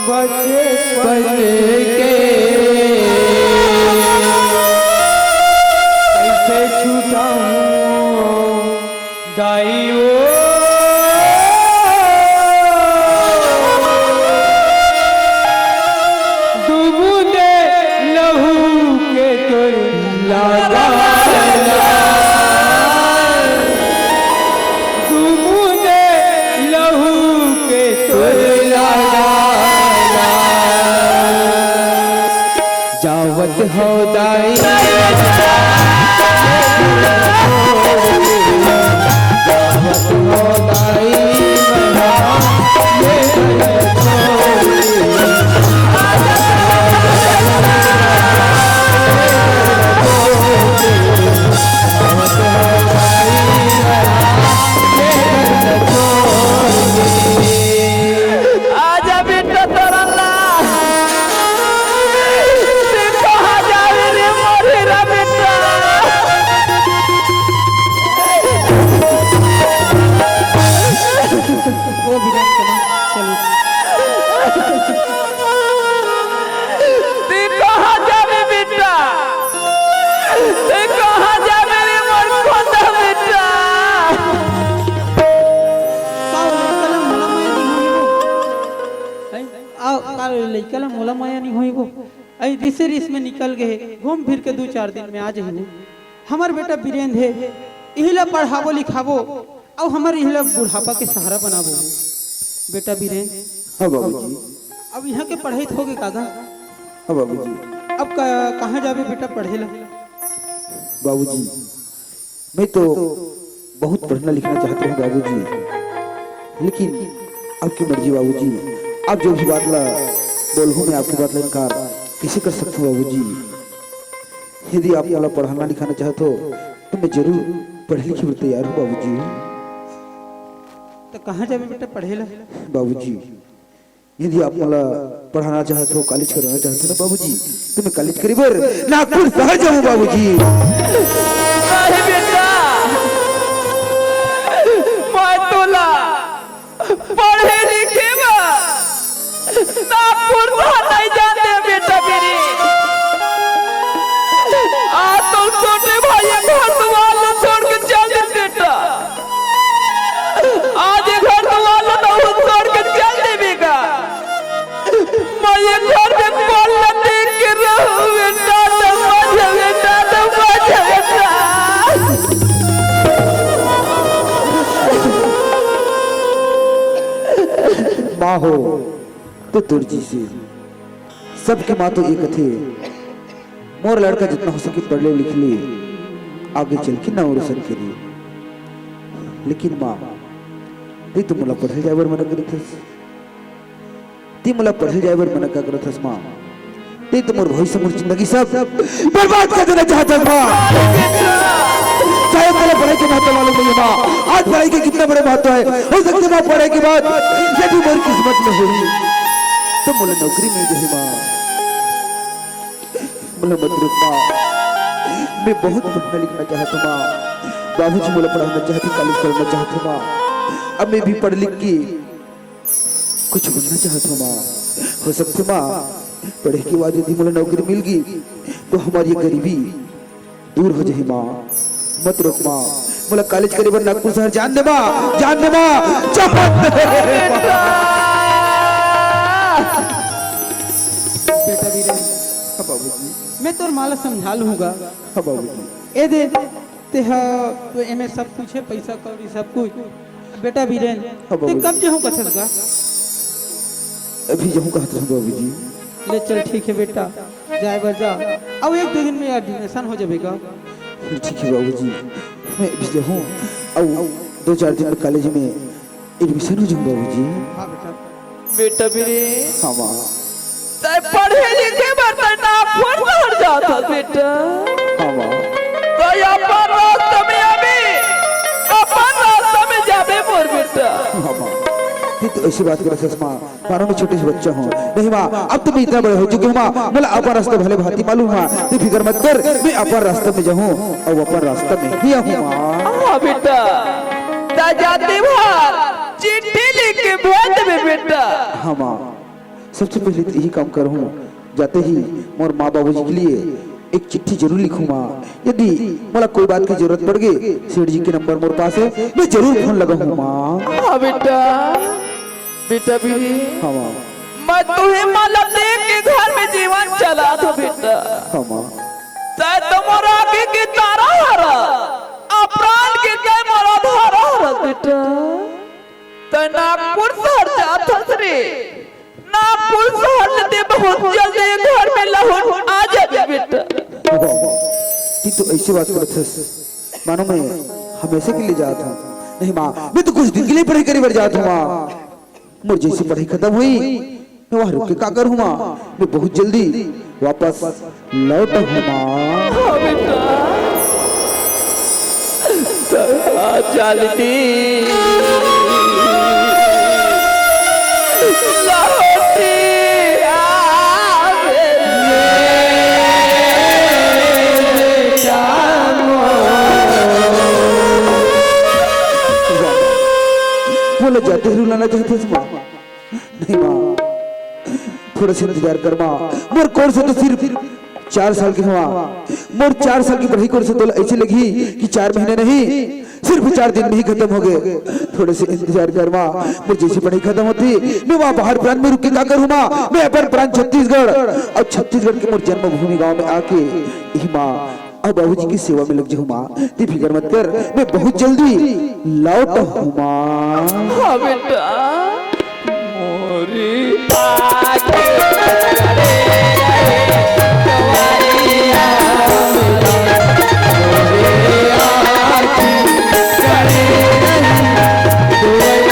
बचे के कैसे छूटाऊं दाइयो डूबने लहू के तोर लागा डूबने लहू के तोर लागा जावत हो दाई जावत हो दाई आजा बेटा तरला से कहा जावे रे मोरेरा बेटा वो विराट चलो चलो से कहा जावे बेटा से कहा जावे रे मोर खोदा बेटा कलम मोला माया नहीं होई वो आई रिसे रिस में निकल गए घूम फिर के 2-4 दिन में आ जाइबो हमर बेटा वीरेंद्र है इहिला पढ़ाबो लिखाबो और हमर इहिला बुढ़ापा के सहारा बनाबो बेटा वीरेंद्र। हाँ बाबूजी। अब यहाँ के पढ़ाई होगे कागा हाँ बाबूजी। अब कहाँ जाबे बेटा पढ़े ला बाबूजी मैं तो बहुत पढ़ना लिखना चाहता हूँ बाबूजी, लेकिन आपकी मर्जी बाबूजी। आप जो भी बात ला बोलूँ मैं आपकी बात ला इनकार कैसे कर सकता हूँ बाबूजी। यदि आप वाला पढ़ाना लिखाना चाहते हो तो मैं जरूर पढ़े लिखे में तैयार हूँ बाबूजी। तो कहाँ जाबे बेटा पढ़े ला बाबूजी यदि आप वाला पढ़ाना चाहते हो कॉलेज करना चाहते हो ना बाबूजी तो मैं कॉलेज करीबर नागपुर शहर जाऊँ बाबूजी। नहीं बेटा मैं तोला पढ़े लिखे बा नागपुर नहीं जाते बेटा मेरी आ तो छोटे भाई घर वाले छोड़ के चल दे बेटा आज घर वाले तो छोड़ के चल दे बेटा मैं ये घर में कॉल देख के रहूं बेटा तो मजा बेटा माँ हो तो तुर्जी से सबके माँ तो एक थे मोर लड़का जितना हो सके पढ़ ले लिख ले आगे चल के ना रोशन करिए, लेकिन माँ ते तो मुला पढ़े जाए बर मना करी थस ते मुला पढ़े जाए बर मना का करत थस माँ ते तो मोर भविष्य मोर जिंदगी सब बर्बाद कर देना चाहता माँ। शायद मेरे पढ़ाई के महत्व मालूम नहीं है माँ, आज पढ़ाई के कितना बड़े महत्व है। हो सकते माँ पढ़ाई के बाद यदि मेरी किस्मत में हुई तो मुझे नौकरी मिल गई माँ। मुझे मत रुक माँ, मैं बहुत पढ़ना लिखना चाहता माँ। बाबूजी मुझे पढ़ाना चाहते कॉलेज करना चाहते माँ। अब मैं भी पढ़ लिख के कुछ बनना चाहता हूँ माँ। हो सकते माँ पढ़े के बाद यदि मुझे नौकरी मिल गई तो हमारी गरीबी दूर हो जाए माँ। मत रोक माँ, मुझे कॉलेज करे बर नागपुर शहर जान दे माँ, जान दे माँ, जान दे। बेटा वीरेंद्र हाँ बाबूजी। मैं तोर माला समझा लूंगा। हाँ बाबूजी। ए दे ते तो एमे सब कुछ है पैसा कौड़ी सब कुछ बेटा वीरेंद्र हाँ ते बाबूजी। कब जाऊँ कथस का अभी जाऊँ कहते हैं बाबूजी। ले चल ठीक है बेटा जाए बर जा अब 1-2 दिन में एडमिशन हो जाएगा। ठीक है बाबूजी मैं अभी जाऊँ और 2-4 दिन में कॉलेज में एडमिशन हो जाऊँ बाबूजी। हाँ बेटा बेटा मेरे हाँ माँ तय पढ़े लिखे बर्तन नागपुर पहुंच जाता बेटा हाँ माँ तो अपन रास्ते में अभी अपन रास्ते में जाबे मोर बेटा। हाँ माँ ये तो ऐसी बात कर सस माँ, मानो मैं छोटे से बच्चा हूँ। नहीं माँ अब तो मैं इतना बड़े हो चुके हूँ माँ, मतलब अपन रास्ते भले भांति मालूम माँ, तू फिक्र मत कर, मैं अपन रास्ते में जाऊँ और अपन रास्ते में ही आऊँ माँ। हाँ बेटा ता जाते बाहर चिट्ठी लिख के भेज दे बेटा। हाँ माँ सबसे पहले तो यही काम करूँ, जाते ही मोर माँ बाबूजी के लिए एक चिट्ठी जरूर लिखूँ माँ। यदि मोला कोई बात की जरूरत पड़ गई, सेठ जी के नंबर मोर पास है, मैं जरूर फोन लगाऊँ माँ। हाँ बेटा, बेटा भी हाँ माँ। मैं तुम्हें माला देख के घर में जीवन चला दो बेटा। हाँ माँ। चाहे तुम्हारा के तारा हरा, अपराध के क्या मोरा धारा हरा बेटा। तो नागपुर शहर जाता रे, नागपुर शहर दे बहुत जल्दी घर में लहूट आ जाए बेटा। तू तो ऐसी बात करत हस, मानो मैं हमेशा के लिए जाता हूँ। नहीं माँ, मैं तो कुछ दिन के लिए पढ़ाई करे बर जाता हूँ माँ। मुझे जैसी पढ़ाई खत्म हुई, मैं वहाँ रुक के का करूँ माँ। मैं बहुत जल्दी वापस लौटा हूँ माँ। हाँ बेटा, चलती लौटी आवे बोला जाते ही रुलाना चाहते थे माँ। नहीं माँ, थोड़ा सा इंतजार कर माँ। मोर कोर्स से तो सिर्फ 4 साल की हुआ। मोर 4 साल की पढ़ाई कोर्स तो ऐसी लगी कि 4 महीने नहीं, सिर्फ 4 दिन में ही खत्म हो गए। थोड़े से इंतजार कर माँ। मुझे जैसी पढ़ाई खत्म होती, मैं वहाँ बाहर प्रांत में रुक के क्या करूँ माँ। मैं अपन प्रांत छत्तीसगढ़, और छत्तीसगढ़ के मोर जन्मभूमि गाँव में आके यही माँ अब बाबूजी की सेवा में लग जाऊँ माँ। तू फिक्र मत कर, मैं बहुत जल्दी लौट हूँ माँ। हाँ बेटा, मोरी आगे करे कवारिया मोरी आगे करे दुआरिया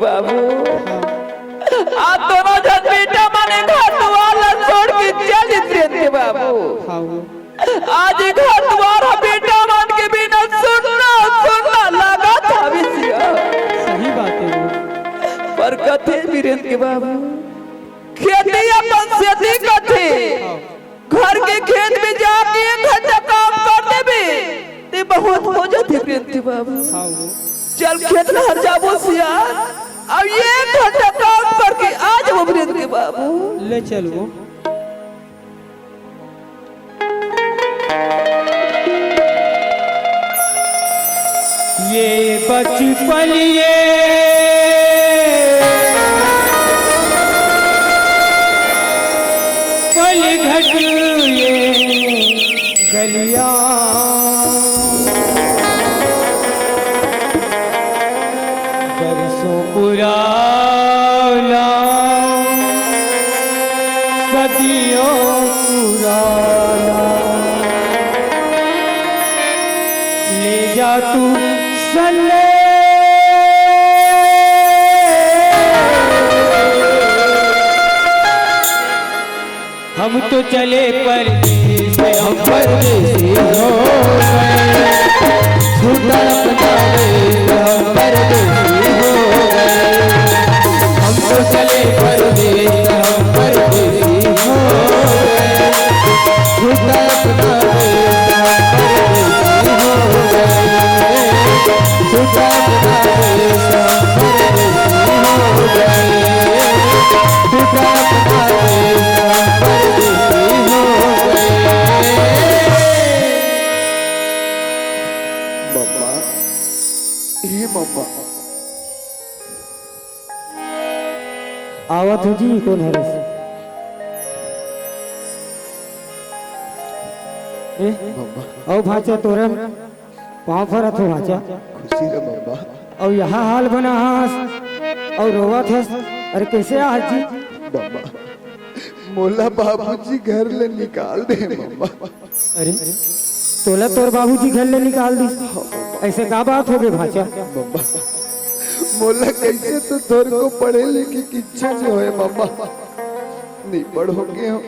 बाबू आप दोनों जन बेटा माने घर द्वार छोड़ के चल थे बाबू। आज घर द्वार बेटा मान के बिना सुनना लगा था विषय। सही बात है पर कथे वीरेंद्र के बाबू, खेती अपन खेती कथे, घर के खेत में जाके घर का काम कर देबे ते बहुत हो जाते वीरेंद्र के बाबू। चल खेत में हर जाबो सियार, अब ये घंटा काम करके आज वो वीरेंद्र के बाबू ले चलो। ये बचपन ये पल घट ये गलियां बरसों पुराना सदियों पुराना ले जा तू सले हम तो चले परदेस हम परदेसी हो गए छूटा अपना देश हम परदेसी हो गए हम तो चले परदेस हम परदेसी हो गए छूटा अपना देश हम परदेसी हो गए छूटा अपना देश हम परदेसी हो गए छूटा अपना देश आवत जी कौन है? और भाचा तोरन पाँव फरत हो भाचा खुशी रे बाबा। और यहाँ हाल बना हास और रोवत हस। अरे कैसे आज जी बाबा मोला बाबूजी घर ले निकाल दे बाबा। अरे तोला तोर बाबूजी घर ले निकाल दी ऐसे का बात हो गई भाचा बाबा मोला कैसे तो तोर को पढ़े लिखे की इच्छा नहीं होए बाबा। नहीं पढ़ोगे हो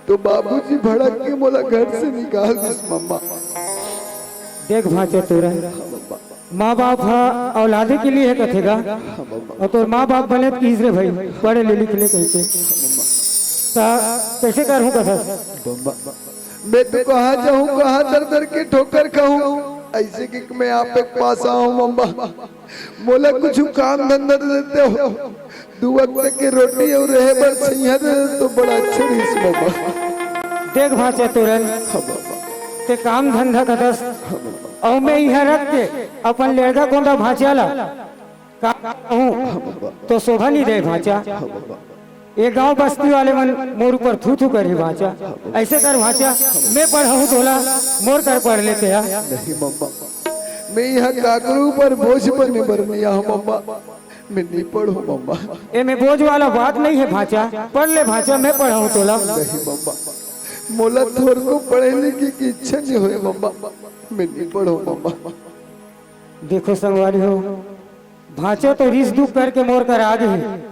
तो बाबूजी भड़क के मोला घर से निकाल दिस मम्मा। देख भाचा तोरन माँ बाप औलादे के लिए कथेगा और तो माँ बाप बने किस रे भाई पढ़े ले लिख ले कैसे कैसे करूँ कथा मैं तो कहाँ जाऊँ कहाँ दर दर के ठोकर खाऊं ऐसे कि मैं आप एक पास आऊँ मम्मा। मोला कुछ काम धंधा देते हो 2 वक्त के रोटी और रहे बर सैया तो बड़ा अच्छा रहीस मम्मा। देख भाचा तोरन ते काम धंधा कदस और मैं यहाँ रख के अपन लड़का कोंदा भाचाला कहूँ तो शोभा नहीं दे भाचा। ये गांव बस्ती वाले मन मोर ऊपर थू थू करे भाचा ऐसे कर भाचा मैं पढ़ाऊँ तोला मोर कर पढ़ लेते हैं। नहीं मम्मा मैं यहाँ काकरू पर बोझ बने बर मैं यहाँ मम्मा मैं नहीं पढ़ू मम्मा। ये में बोझ वाला बात नहीं है भाचा पढ़ ले भाचा मैं पढ़ाऊँ तोला। नहीं मम्मा मोला थोर को पढ़े लिखे की इच्छा नहीं हुई मम्मा मैं नहीं पढ़ू मम्मा। देखो संगवारी हो भाचा तो रिस दुख करके मोर कर आ गई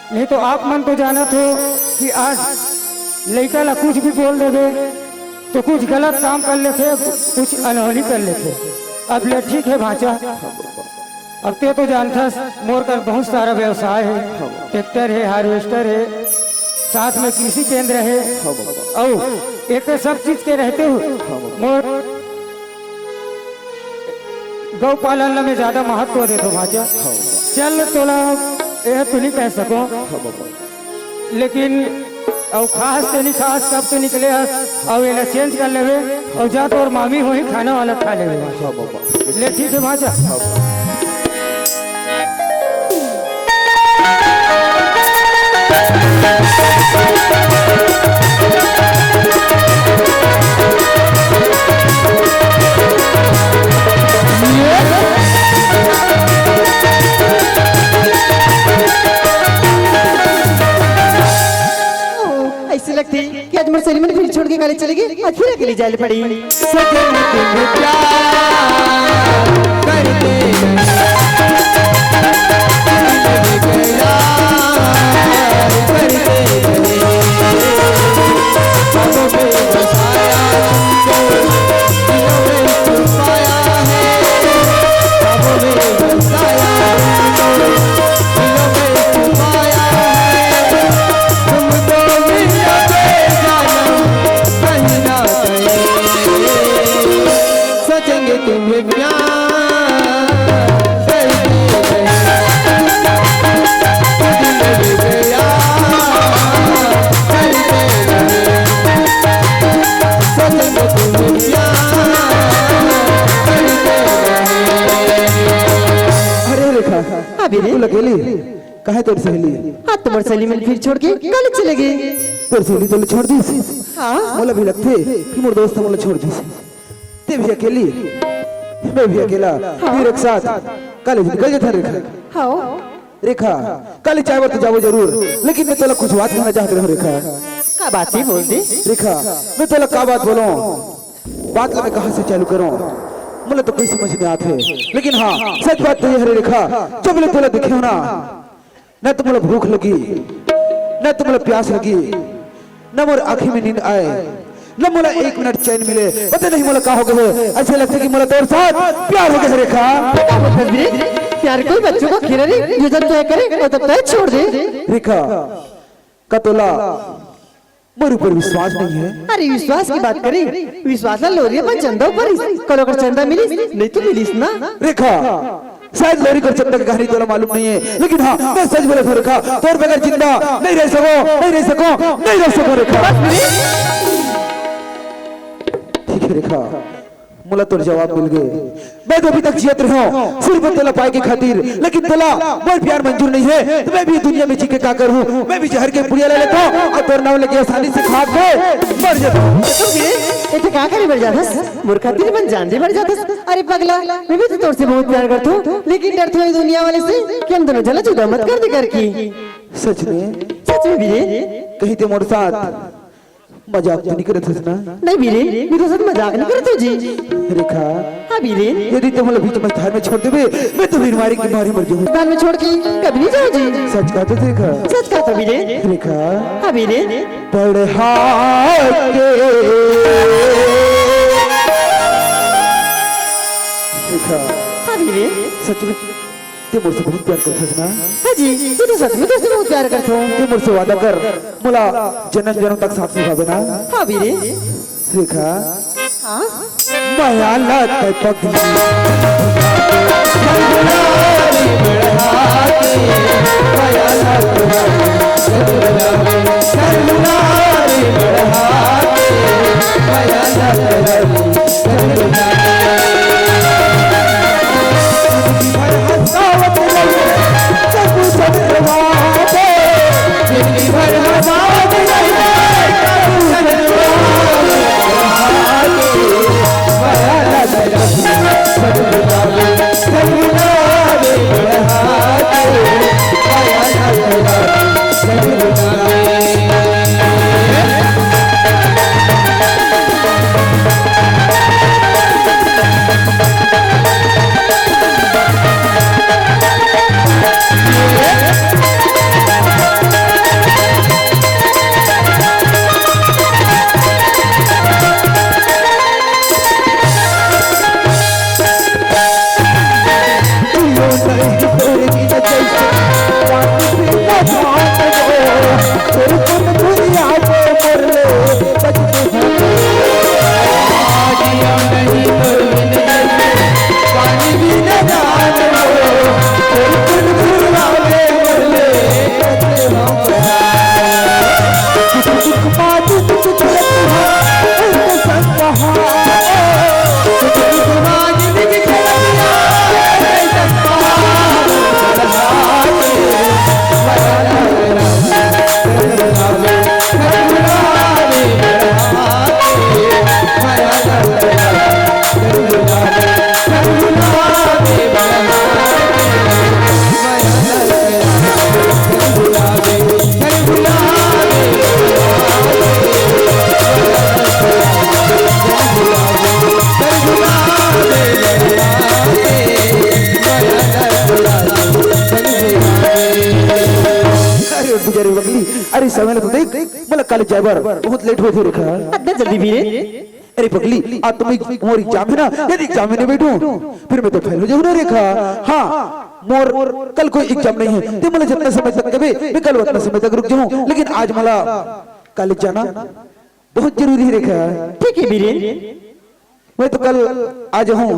नहीं तो आप मन तो जानत हो कि आज लड़का ला कुछ भी बोल देवे तो कुछ गलत काम कर लेते कुछ अनहोनी कर लेते। अब ले ठीक है भाचा अब ते तो जानता मोर कर बहुत सारा व्यवसाय है ट्रैक्टर है हार्वेस्टर है साथ में कृषि केंद्र है और एक सब चीज के रहते हुए मोर गौ पालन में ज्यादा महत्व देते भाचा। चल तोला यह तो नहीं कह सको लेकिन और खास से नहीं खास कब तो निकले और ये चेंज कर लेवे और जा तो और मामी हो ही खाना वाला खा लेवे ले ठीक है भाचा। ऐसे लगती कि आज मेरे मैंने फिर छोड़ के गाड़ी चलेगी फिर अकेली जाने पड़ी। अकेली कहे तोर सहेली हाँ तुम्हारी सहेली मैंने फिर छोड़ के गाड़ी चलेगी। तोर सहेली तो छोड़ दी हाँ मोला भी लगते कि मोर दोस्त मोला छोड़ दी ते भी अकेली मैं भी अकेला फिर एक साथ कॉलेज निकल जाता रेखा। हाँ रेखा कल चाय तो जाओ जरूर लेकिन मैं तोला कुछ बात कहना चाहते रहो रेखा। क्या बात है बोल दे रेखा मैं तोला का बात बोलूं बात मैं कहां से चालू करूं मुझे तो कोई समझ में आते लेकिन हाँ सच बात तो ये है रेखा जब ले तोला दिखे हो ना न तो मुझे भूख लगी न तो मुझे प्यास लगी न मोर आंखें में नींद आए न मुझे 1 मिनट चैन मिले पता नहीं मुझे का हो गए ऐसे लगता कि मुझे तोर साथ प्यार हो गया रेखा। प्यार कोई बच्चों को खिला रही जो जब तय करे वो तब तय छोड़ दे। रेखा का तोला मोर ऊपर विश्वास नहीं है। अरे विश्वास की बात करी विश्वास ना लोरी पर चंदा ऊपर कल अगर चंदा मिली नहीं तो मिलीस ना। रेखा शायद लोरी कर चंदा की कहानी तोला मालूम नहीं है लेकिन हाँ मैं सच बोले रेखा तोर बगैर जिंदा नहीं रह सको रेखा। ठीक है रेखा मुला तो जवाब मिल गए। मैं तो अभी तक जियत रहा हूँ सिर्फ तेला पाए के खातिर, लेकिन तेला मोर प्यार मंजूर नहीं है तो मैं भी दुनिया में जी के का करूँ। मैं भी जहर के पुड़िया ले लेता हूँ और तोर नाम लेके आसानी से खा के मर जाता हूँ। तुम गिरे इथे का करे मर जातस मोर खातिर मन जान दे मर जातस। अरे पगला मैं भी तो तोर से बहुत प्यार करता हूँ, लेकिन डरती हूँ दुनिया वाले से कि हम दोनों जला जुदा मत कर दे करके। सच में वीरे कहीं ते मोर साथ मजाक तो नहीं करत हस ना? नहीं वीरे मैं तो साथ मजाक नहीं करता जी। रेखा हाँ वीरे यदि तुम लोग बीच मझधार में छोड़ देवे मैं तो बीमारी की मारी मर जाऊँ। बाल में छोड़ के कभी नहीं जाओ जी। सच कहा तो रेखा। सच कहा तो वीरे। रेखा हाँ वीरे पढ़ा के रेखा हाँ वीरे सच में ते मुझसे बहुत प्यार करता है ना? हाँ जी मैं तो सच में तुझसे बहुत प्यार करता हूँ। ते मुझसे वादा कर मुला जन्म जन्म तक साथ निभावे ना? हाँ वीरे रेखा हाँ माया लत पगली अरे समय तो देख बोला कल जाबर बहुत लेट हो रेखा। इतना जल्दी वीरे अरे पगली आज तुम मोर एग्जाम है ना, यदि एग्जाम में नहीं बैठूं फिर मैं तो फेल हो जाऊँ ना रेखा। हाँ मोर कल कोई एग्जाम नहीं है तो मुझे जितना समय तक कभी मैं कल उतना समय तक रुक जाऊँ, लेकिन आज मला कॉलेज जाना बहुत जरूरी है रेखा। ठीक है वीरे मैं तो कल आ जाऊँ,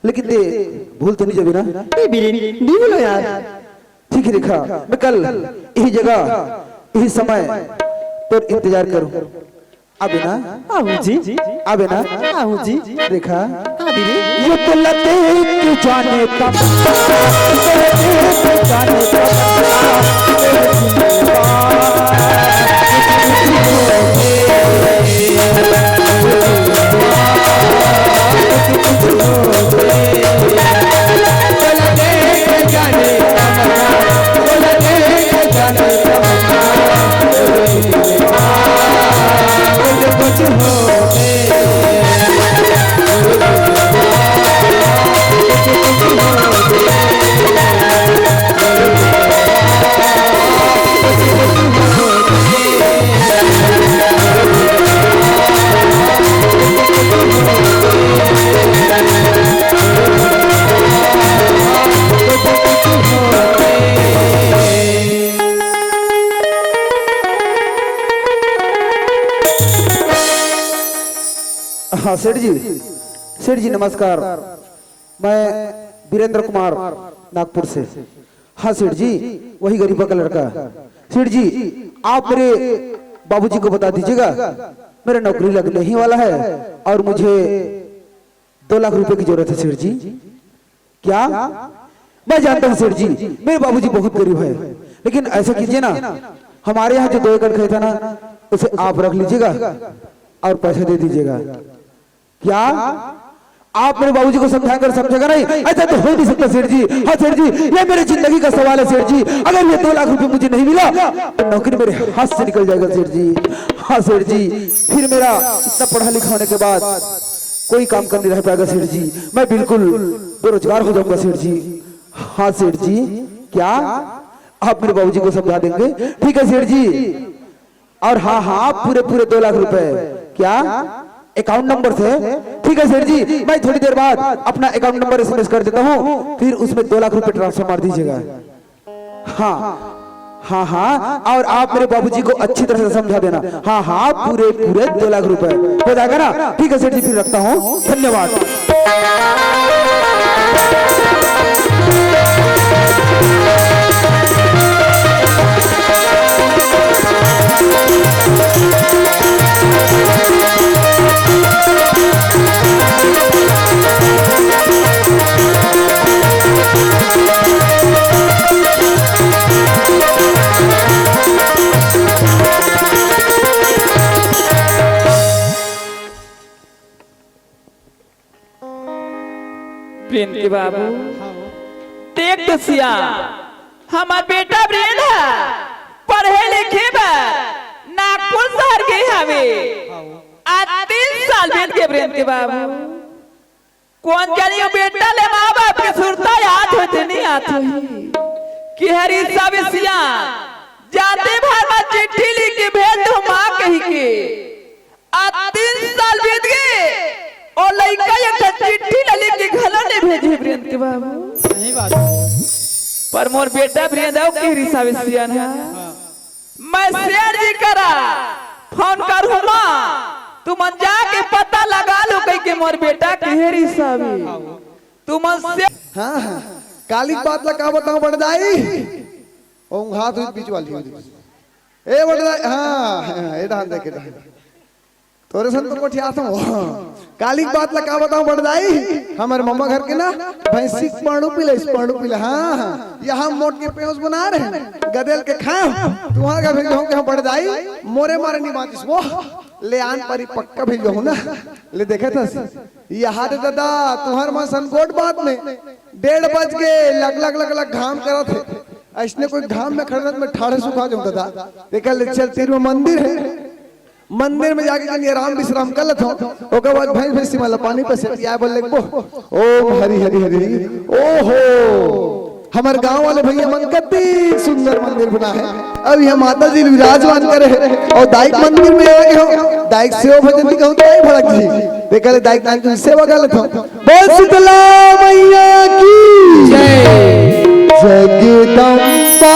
लेकिन ते भूल तो नहीं जाबे ना? नहीं वीरे नहीं बोलो यार। ठीक है रेखा मैं कल यही जगह यही समय तो इंतजार करूँ। आबे ना? हाँ जी आबे ना? हाँ जी रेखा हाँ वीरे ये तो लते क्यों जाने कब जाने हाँ सेठ जी नमस्कार, मैं वीरेंद्र कुमार नागपुर से। हाँ सेठ जी वही गरीबा का लड़का। सेठ जी आप मेरे बाबूजी को बता दीजिएगा मेरा नौकरी लगने ही वाला है और मुझे 2 लाख रुपए की जरूरत है सेठ जी। क्या? मैं जानता हूँ सेठ जी, मेरे बाबूजी बहुत गरीब है, लेकिन ऐसा कीजिए ना, हमारे यहाँ जो 2 एकड़ खेत है ना, उसे आप रख लीजिएगा और पैसे दे दीजिएगा। क्या आप मेरे बाबूजी को समझेगा नहीं? ऐसा तो हो नहीं सकता सेठ जी। हाँ सेठ जी, ये मेरी जिंदगी का सवाल है सेठ जी। अगर ये 2 लाख रुपए मुझे नहीं मिला तो नौकरी मेरे हाथ से निकल जाएगा सेठ जी। हाँ सेठ जी, फिर मेरा इतना पढ़ा लिखा होने के बाद कोई काम कर नहीं रह पाएगा सेठ जी, मैं बिल्कुल बेरोजगार हो जाऊंगा सेठ जी। हाँ सेठ जी, क्या आप मेरे बाबूजी को समझा देंगे? ठीक है सेठ जी। और हाँ हाँ, पूरे 2 लाख रुपए क्या अकाउंट नंबर से? ठीक है सेठ जी, मैं थोड़ी देर बाद अपना अकाउंट नंबर SMS कर देता हूँ, फिर उसमें 2 लाख रुपए ट्रांसफर मार दीजिएगा। हाँ हाँ हाँ, और आप मेरे बाबूजी को अच्छी तरह से समझा देना। हाँ हाँ, पूरे 2 लाख रुपए हो जाएगा ना? ठीक है सेठ जी, फिर रखता हूँ, धन्यवाद। प्रिंति बाबू, देख तो सिया, हमार बेटा ब्रेन है, पढ़े लिखे बा, नागपुर शहर के हवे, आज 3 साल बीत गए प्रिंति बाबू। कौन जानी वो बेटा ले माँ बाप के सुरता याद होते नहीं आते कि हरी सब सिया जाते भर में चिट्ठी लिख के भेज दो माँ कही के। आज 3 साल बीत गए और लड़का एक चिट्ठी लिख के घला ने भेजे प्रिंति बाबू। सही बात। पर मोर बेटा प्रियंदा के हिसाब से सियान है। मैं शेर जी करा फोन करूँगा, तुम जाके पता लगा लो कहीं के मोर बेटा के हिसाब तुम से। हाँ हाँ, काली बात ला का बताऊं बढ़ जाई। ओम हाथ हुई बीच वाली ए बढ़ जाई। हाँ ए डाल दे के डाल तोरे सन तुमको ठियाता हूँ। काली बात ला का बताऊं बढ़ जाई। हमारे मम्मा घर के ना भैंसी पांडू पीले। हाँ हाँ, यहाँ मोट के पेज बना रहे गदेल के खाओ। तुम्हारा का भेजो के हम बढ़ जाई, मोरे मारे नहीं बातिस वो ले आन परी पक्का भेजो हूँ ना। ले देखे था यहाँ दे दादा तुम्हारे माँ संकोट बात में 1:30 बज के लग घाम करा थे। ऐसने कोई घाम में खड़े में ठाड़े सुखा जाऊँ दादा। देखा ले चल तीर में मंदिर है, मंदिर में जाके कहीं आराम विश्राम कर लेता हूँ। ओके बाद भाई भैंसी वाला पानी पे से या बोले ओम हरी हरी हरी। ओहो, हमारे गांव वाले भैया मन कितनी सुंदर मंदिर बना है। अब यहाँ माता जी विराजमान करे है और दाइक मंदिर में आगे हो दाइक सेवा भजन कहूँ दाई भड़क जी देखा ले दाइक नाम की सेवा कर लेता हूँ। बोल शीतला मैया की जय, जगदम्बा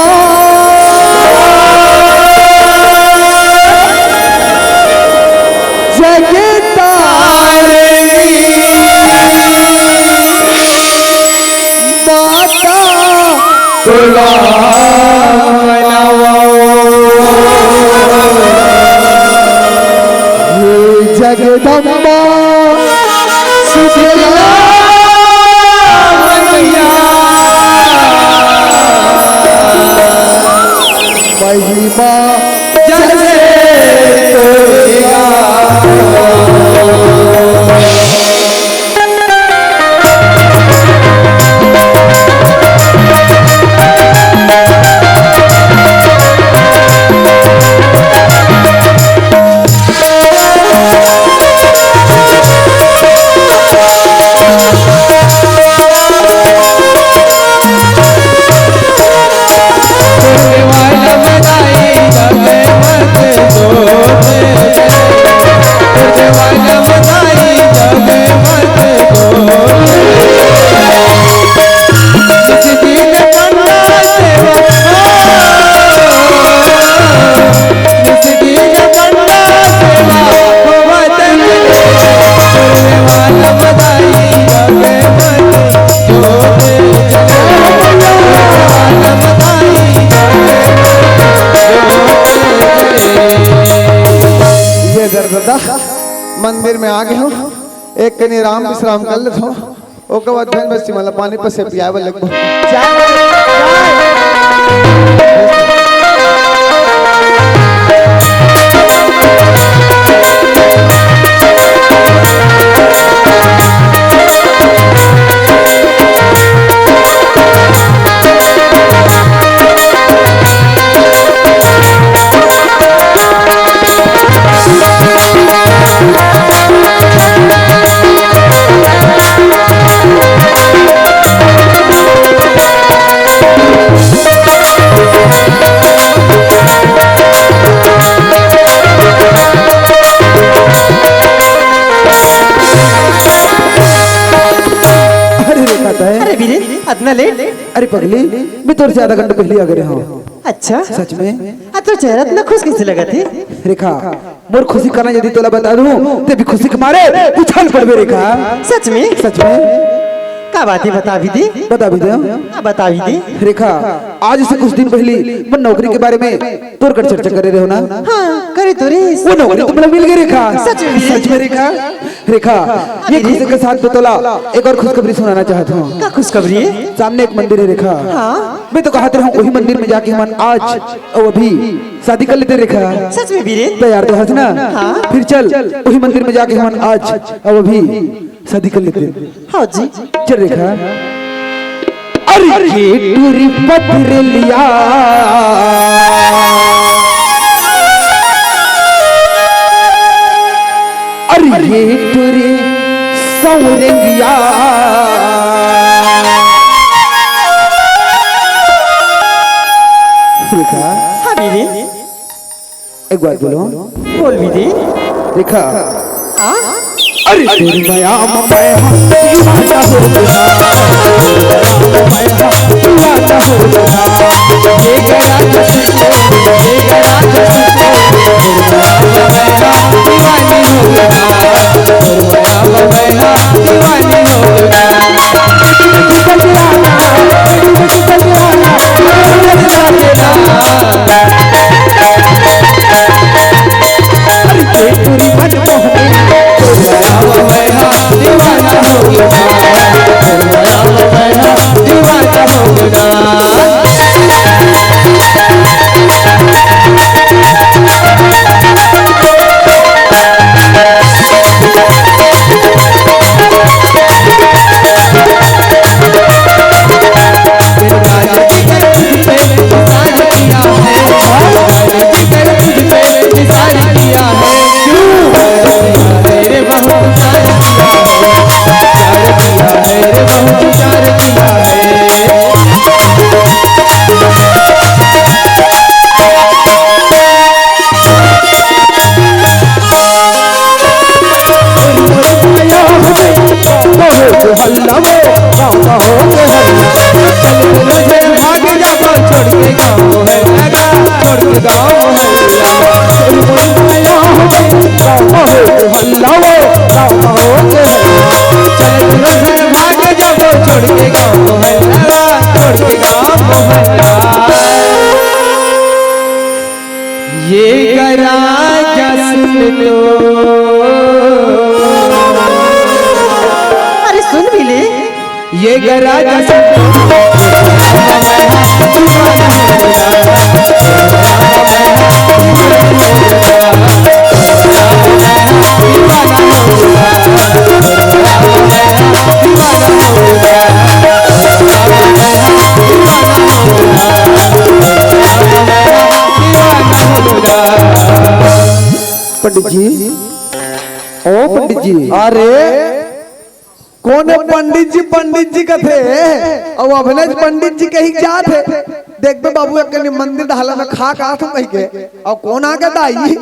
जगदम्बा शीतला मैया महिमा जैसे तोरेगा। मंदिर में आ गए हो एक कनी आराम विश्राम कर ले तो ओके बाद फिर बस मतलब पानी पर से पियावे लगबो अरे वीरे इतना लेट? अरे पगली मैं तोर से आधा घंटा पहले आ गए हूँ। अच्छा सच में तो चेहरा इतना खुश कैसे लगा थे? रेखा मोर खुशी करना यदि तोला बता दूं ते भी खुशी के मारे उछल पड़बे रेखा। सच में? सच में का बात है बता भी दे। बता भी दे। बता भी दे। रेखा आज से कुछ दिन पहले मैं नौकरी के बारे में तोर कर चर्चा करे रहे हो ना। हाँ करे तो रे। वो नौकरी तुमने मिल गई रेखा। सच में? सच में रेखा। रेखा ये खुशी के साथ तोला एक और खुशखबरी सुनाना चाहता हूँ। क्या खुशखबरी है? सामने एक मंदिर है रेखा। हाँ मैं तो कहते हूँ वही मंदिर में जाके हम आज और अभी शादी कर लेते रेखा। सच में वीरे? तैयार तो है ना? हाँ। फिर चल वही मंदिर में जाके हम आज और अभी शादी कर लेते। हाँ जी चल रेखा। अरे ये टूरी पत्र लिया अरे ये टूरी सौरंगिया रेखा हाँ वीरे एक बात बोलो। बोल वीरे। रेखा हाँ अरे तेरी माया दीवाना हो गया दीवाना हो गया ये गया ये गया दीवानी हो गया दीवानी हो ये गरा जसन लो। अरे सुन वीरे ये गरा जसन पंडित जी ओ पंडित जी अरे कौन है पंडित जी का थे और अभिनय पंडित जी के ही जात है। देख बे बाबू एक मंदिर ढाला में खा का तुम कह के और कौन आ गया दाई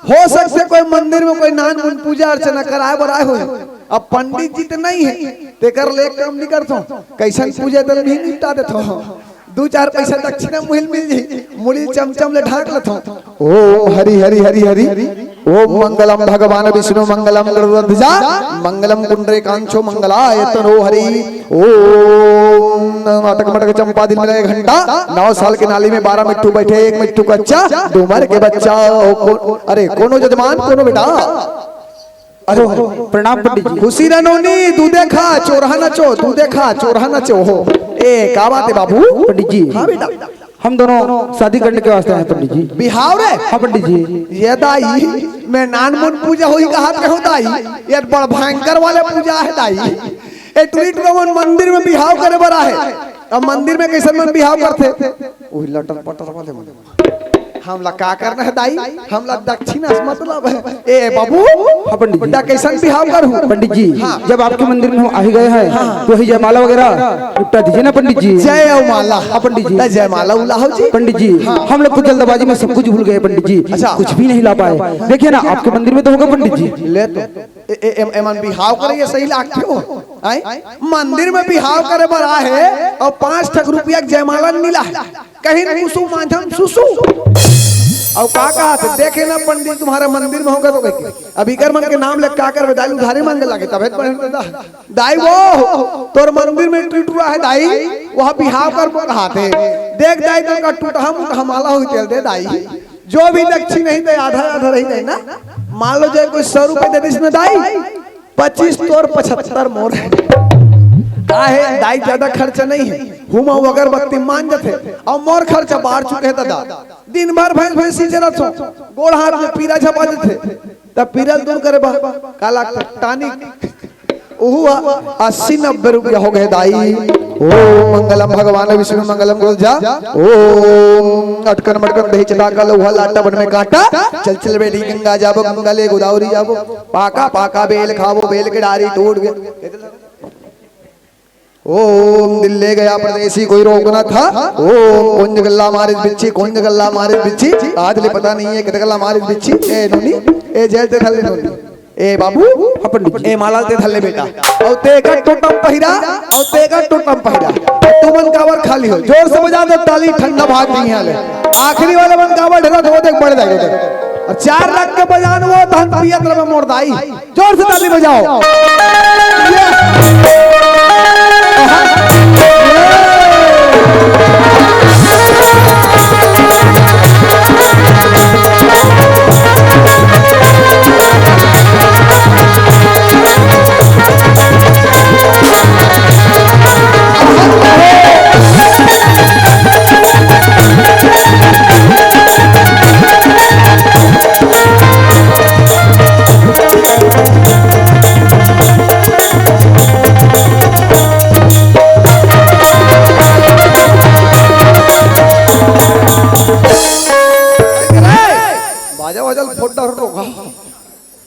हो सकते कोई मंदिर में कोई नान मुन पूजा अर्चना कराए बराए हो। अब पंडित जी तो नहीं है तेकर ले काम नहीं करतो कैसन पूजा तो भी निपटा देतो दो चार पैसा दक्षिणा मुहिल मिल जाई मुड़ी चमचम ले ढाक लथो। ओम हरि हरि हरि हरि ओम मंगलम भगवान विष्णु मंगलम गरुड़ध्वजा मंगलम कुंडरे कांचो मंगलाय तनो हरि ओम अटक मटक चंपा दिल में घंटा 9 साल के नाली में 12 मिट्टू बैठे 1 मिट्टू कच्चा 2 मर के बच्चा अरे कोनो जजमान कोनो बेटा अरे प्रणाम पंडित जी। खुशी रनोनी दूधे खा चोरहा नचो, दूधे खा चोरहा नचो हो। ए का बात है बाबू? पंडित जी हाँ बेटा, हम दोनों शादी करने के वास्ते हैं पंडित जी। बिहाव रे? हाँ पंडित जी। ये दाई मैं नानमुन पूजा हुई कहा के हो दाई, ये बड़ भयंकर वाले पूजा है दाई। ए ट्रीट रमन मंदिर में बिहाव करे बड़ा है। अब मंदिर में कैसे मन बिहाव करते? ओही लटर पटर वाले मन। हमला का करना है दाई? हमला दक्षिणा से मतलब है। ए बाबू हाँ पंडित जी। बेटा कैसा बिहाव करूं? पंडित जी जब आपके मंदिर में हम आ ही गए हैं तो वही जयमाला वगैरह निपटा दीजिए ना पंडित जी। जय माला। हाँ पंडित जी। जय माला उलाहो जी। पंडित जी हम लोग कुछ जल्दबाजी में सब कुछ भूल गए पंडित जी। अच्छा। कुछ भी नहीं ला पाए। देखिए ना आपके मंदिर में तो होगा पंडित जी। ले तो एमन बिहाव करे ये सही लागते हो? आई मंदिर में बिहाव करे बड़ा है और 5 ठक रुपया जयमाला मिला है, कहीं कुसुम माध्यम सुसु और का कहा थे देखे ना पंडित तुम्हारे मंदिर में होगा तो कहीं अभी कर मन के नाम ले का कर दाई उधारी मांगे लगे तब दाई वो तोर मंदिर में टूटा है दाई वह बिहाव कर कहा थे देख दाई तो का टूटा माला हुई तेल दे दाई जो भी दक्षिण नहीं दे आधा आधा रही दे ना। मान लो जो कोई 100 रुपए दे दी इसमें दाई 25 तोर 75 मोर है दाई ज्यादा खर्चा नहीं है। हुमा अगरबत्ती मान जाते और मोर खर्चा बाहर चुके है दादा दिन भर भैंस भैंस सींचे रहो गोड़ हाथ में पीरा छपा देते तब पीरा दूर करे बा काला टानिक ओह 80-90 रुपया हो गए दाई। ओम मंगलम भगवान विष्णु मंगलम गोलजा ओम अटकन मटकन दही चटा का लोहा लाटा बन में काटा चल चल बेटी गंगा जाबो गंगा ले गोदावरी जाबो पाका पाका बेल खाबो बेल के डारी टूट गए। ओम दिल ले गया परदेसी कोई रोकना था। ओम कुंज गल्ला मारे बिच्छी कुंज गल्ला मारे बिच्छी आज ले पता नहीं है कितने गल्ला मारे बिच्छी। ए नोनी ए जय ते थल्ले नोनी ए बाबू ए माला ते थल्ले बेटा और ते का टोटम पहिरा और ते का टोटम पहिरा तू मन कावर खाली हो जोर से बजा दे ताली ठंडा भाग नहीं हाले आखिरी वाले मन कावर ढेरा तो देख पड़ जाएगा और 4 लाख के बजान वो धन पियत्र में मोड़ दाई जोर से ताली बजाओ।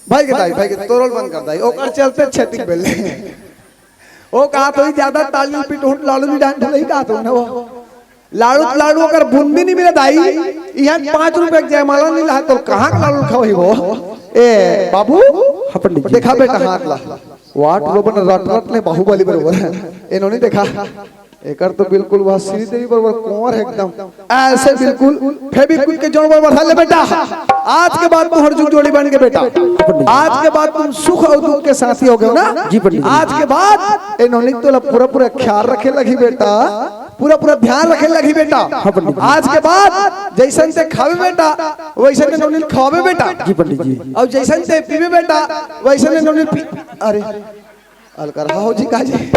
भाई के तोरल बंद कर दाई ओकर चलते छतिक बेले ओ कहा तो ज्यादा ताली पिटोट लाड़ू भी डांट नहीं कहा तो ना वो लाड़ू अगर बूंदी नहीं मिले दाई यहाँ 5 रुपए जयमाला नहीं ला तो कहाँ का लाड़ू खाओ ही वो। ए बाबू देखा बेटा हाथ ला वाट रोबन रट रट ले बाहुबली बरोबर इन्होंने देखा एकर तो बिल्कुल वह श्री देवी बरोबर कुंवर है एकदम ऐसे बिल्कुल फेविक्विक के जोड़ बरोबर ले बेटा आज के बाद तुम हर जुग जोड़ी बन के बेटा आज के बाद तुम सुख और दुख के साथी हो गए ना जी पंडित। आज के बाद इन्होंने तो पूरा ख्याल रखे लगी बेटा पूरा ध्यान रखे लगी बेटा। आज के बाद जैसन से खावे बेटा वैसन इन्होंने खावे बेटा जी पंडित जी और जैसन से पीवे बेटा वैसन इन्होंने अरे अलकर हो जी काजी